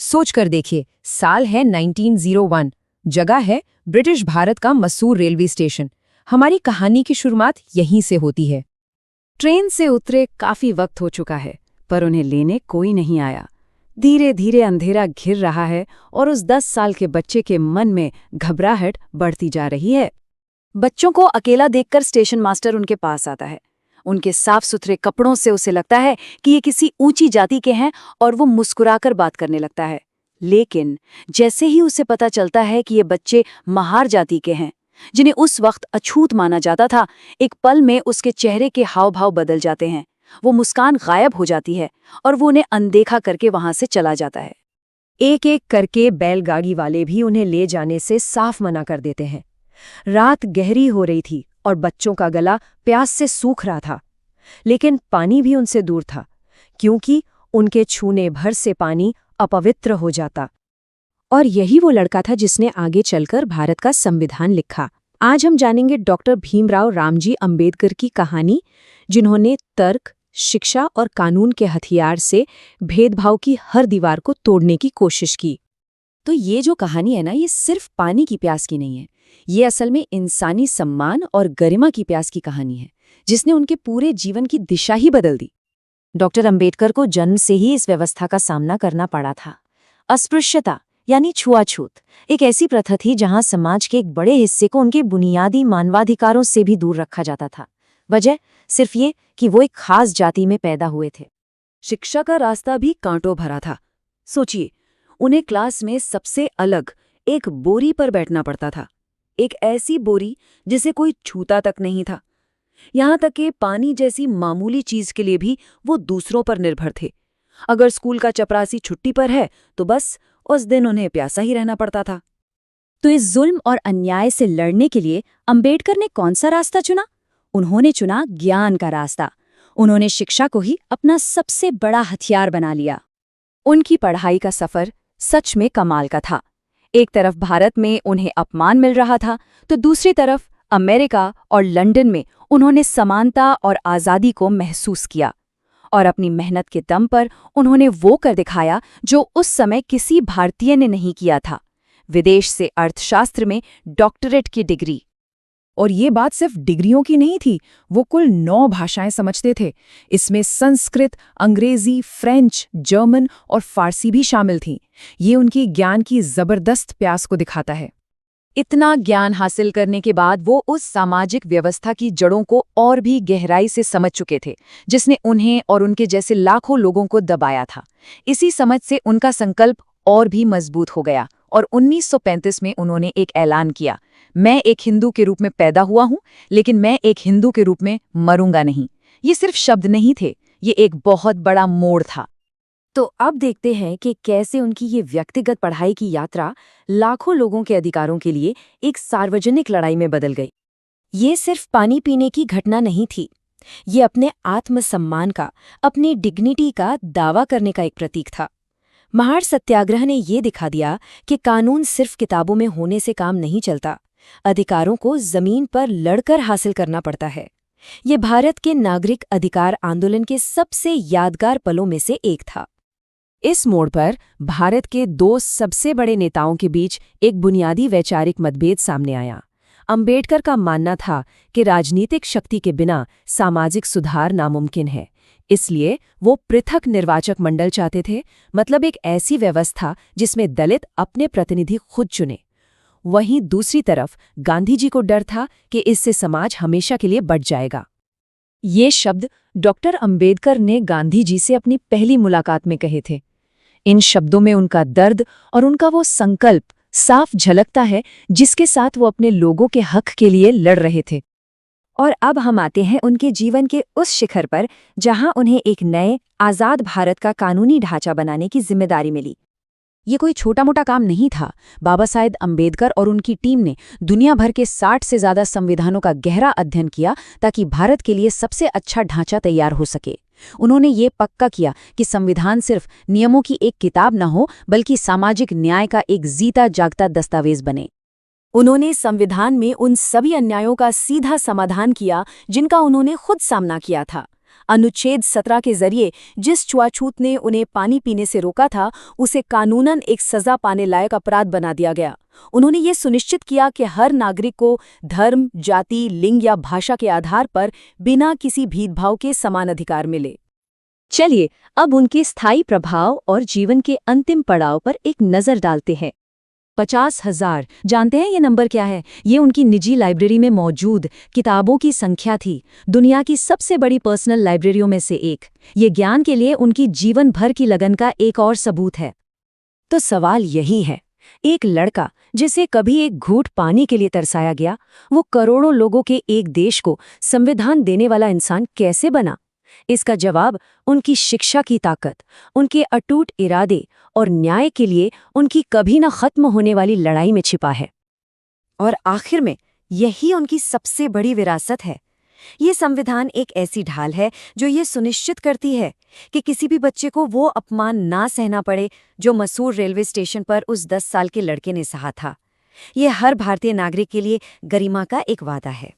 सोच कर देखिए, साल है 1901, जगह है ब्रिटिश भारत का मसूर रेलवे स्टेशन। हमारी कहानी की शुरुआत यहीं से होती है। ट्रेन से उतरे काफी वक्त हो चुका है, पर उन्हें लेने कोई नहीं आया। धीरे धीरे अंधेरा घिर रहा है और उस 10 साल के बच्चे के मन में घबराहट बढ़ती जा रही है। बच्चों को अकेला देखकर स्टेशन मास्टर उनके पास आता है। उनके साफ सुथरे कपड़ों से उसे लगता है कि ये किसी ऊंची जाति के हैं और वो मुस्कुराकर बात करने लगता है। लेकिन जैसे ही उसे पता चलता है कि ये बच्चे महार जाति के हैं, जिन्हें उस वक्त अछूत माना जाता था, एक पल में उसके चेहरे के हाव भाव बदल जाते हैं। वो मुस्कान गायब हो जाती है और वो उन्हें अनदेखा करके वहां से चला जाता है। एक एक करके बैलगाड़ी वाले भी उन्हें ले जाने से साफ मना कर देते हैं। रात गहरी हो रही थी और बच्चों का गला प्यास से सूख रहा था, लेकिन पानी भी उनसे दूर था, क्योंकि उनके छूने भर से पानी अपवित्र हो जाता। और यही वो लड़का था जिसने आगे चलकर भारत का संविधान लिखा। आज हम जानेंगे डॉक्टर भीमराव रामजी अंबेडकर की कहानी, जिन्होंने तर्क, शिक्षा और कानून के हथियार से भेदभाव की हर दीवार को तोड़ने की कोशिश की। तो ये जो कहानी है ना, ये सिर्फ पानी की प्यास की नहीं है। ये असल में इंसानी सम्मान और गरिमा की प्यास की कहानी है, जिसने उनके पूरे जीवन की दिशा ही बदल दी। डॉक्टर अंबेडकर को जन्म से ही इस व्यवस्था का सामना करना पड़ा था। अस्पृश्यता यानी छुआछूत एक ऐसी प्रथा थी जहां समाज के एक बड़े हिस्से को उनके बुनियादी मानवाधिकारों से भी दूर रखा जाता था। वजह सिर्फ ये कि वो एक खास जाति में पैदा हुए थे। शिक्षा का रास्ता भी कांटों भरा था। सोचिए, उन्हें क्लास में सबसे अलग एक बोरी पर बैठना पड़ता था, एक ऐसी बोरी जिसे कोई छूता तक नहीं था। यहां तक कि पानी जैसी मामूली चीज के लिए भी वो दूसरों पर निर्भर थे। अगर स्कूल का चपरासी छुट्टी पर है तो बस उस दिन उन्हें प्यासा ही रहना पड़ता था। तो इस जुल्म और अन्याय से लड़ने के लिए अंबेडकर ने कौन सा रास्ता चुना? उन्होंने चुना ज्ञान का रास्ता। उन्होंने शिक्षा को ही अपना सबसे बड़ा हथियार बना लिया। उनकी पढ़ाई का सफर सच में कमाल का था। एक तरफ भारत में उन्हें अपमान मिल रहा था, तो दूसरी तरफ अमेरिका और लंदन में उन्होंने समानता और आज़ादी को महसूस किया। और अपनी मेहनत के दम पर उन्होंने वो कर दिखाया जो उस समय किसी भारतीय ने नहीं किया था। विदेश से अर्थशास्त्र में डॉक्टरेट की डिग्री। और ये बात सिर्फ डिग्रियों की नहीं थी, वो कुल 9 भाषाएं समझते थे। इसमें संस्कृत, अंग्रेजी, फ्रेंच, जर्मन और फारसी भी शामिल थीं। ये उनकी ज्ञान की जबरदस्त प्यास को दिखाता है। इतना ज्ञान हासिल करने के बाद वो उस सामाजिक व्यवस्था की जड़ों को और भी गहराई से समझ चुके थे, जिसने उन्हें और उनके जैसे लाखों लोगों को दबाया था। इसी समझ से उनका संकल्प और भी मजबूत हो गया और 1935 में उन्होंने एक ऐलान किया, मैं एक हिंदू के रूप में पैदा हुआ हूं, लेकिन मैं एक हिंदू के रूप में मरूंगा नहीं। ये सिर्फ शब्द नहीं थे, ये एक बहुत बड़ा मोड़ था। तो अब देखते हैं कि कैसे उनकी ये व्यक्तिगत पढ़ाई की यात्रा लाखों लोगों के अधिकारों के लिए एक सार्वजनिक लड़ाई में बदल गई। ये सिर्फ पानी पीने की घटना नहीं थी, ये अपने आत्मसम्मान का, अपनी डिग्निटी का दावा करने का एक प्रतीक था। महार सत्याग्रह ने ये दिखा दिया कि कानून सिर्फ किताबों में होने से काम नहीं चलता, अधिकारों को जमीन पर लड़कर हासिल करना पड़ता है। ये भारत के नागरिक अधिकार आंदोलन के सबसे यादगार पलों में से एक था। इस मोड़ पर भारत के 2 सबसे बड़े नेताओं के बीच एक बुनियादी वैचारिक मतभेद सामने आया। अंबेडकर का मानना था कि राजनीतिक शक्ति के बिना सामाजिक सुधार नामुमकिन है, इसलिए वो पृथक निर्वाचक मंडल चाहते थे, मतलब एक ऐसी व्यवस्था जिसमें दलित अपने प्रतिनिधि खुद चुने। वहीं दूसरी तरफ गांधी जी को डर था कि इससे समाज हमेशा के लिए बंट जाएगा। ये शब्द डॉक्टर अंबेडकर ने गांधी जी से अपनी पहली मुलाकात में कहे थे। इन शब्दों में उनका दर्द और उनका वो संकल्प साफ झलकता है, जिसके साथ वो अपने लोगों के हक के लिए लड़ रहे थे। और अब हम आते हैं उनके जीवन के उस शिखर पर जहां उन्हें एक नए आज़ाद भारत का कानूनी ढांचा बनाने की जिम्मेदारी मिली। ये कोई छोटा मोटा काम नहीं था। बाबा साहेब अंबेडकर और उनकी टीम ने दुनिया भर के 60 से ज़्यादा संविधानों का गहरा अध्ययन किया ताकि भारत के लिए सबसे अच्छा ढांचा तैयार हो सके। उन्होंने ये पक्का किया कि संविधान सिर्फ नियमों की एक किताब न हो, बल्कि सामाजिक न्याय का एक जीता जागता दस्तावेज बने। उन्होंने संविधान में उन सभी अन्यायों का सीधा समाधान किया जिनका उन्होंने खुद सामना किया था। अनुच्छेद 17 के जरिए जिस छुआछूत ने उन्हें पानी पीने से रोका था, उसे कानूनन एक सजा पाने लायक अपराध बना दिया गया। उन्होंने ये सुनिश्चित किया कि हर नागरिक को धर्म, जाति, लिंग या भाषा के आधार पर बिना किसी भेदभाव के समान अधिकार मिले। चलिए अब उनके स्थायी प्रभाव और जीवन के अंतिम पड़ाव पर एक नज़र डालते हैं। 50,000, जानते हैं ये नंबर क्या है? ये उनकी निजी लाइब्रेरी में मौजूद किताबों की संख्या थी, दुनिया की सबसे बड़ी पर्सनल लाइब्रेरियों में से एक। ये ज्ञान के लिए उनकी जीवन भर की लगन का एक और सबूत है। तो सवाल यही है, एक लड़का जिसे कभी एक घूंट पानी के लिए तरसाया गया, वो करोड़ों लोगों के एक देश को संविधान देने वाला इंसान कैसे बना? इसका जवाब उनकी शिक्षा की ताकत, उनके अटूट इरादे और न्याय के लिए उनकी कभी न खत्म होने वाली लड़ाई में छिपा है। और आखिर में यही उनकी सबसे बड़ी विरासत है। ये संविधान एक ऐसी ढाल है जो ये सुनिश्चित करती है कि किसी भी बच्चे को वो अपमान ना सहना पड़े जो मसूर रेलवे स्टेशन पर उस 10 साल के लड़के ने सहा था। ये हर भारतीय नागरिक के लिए गरिमा का एक वादा है।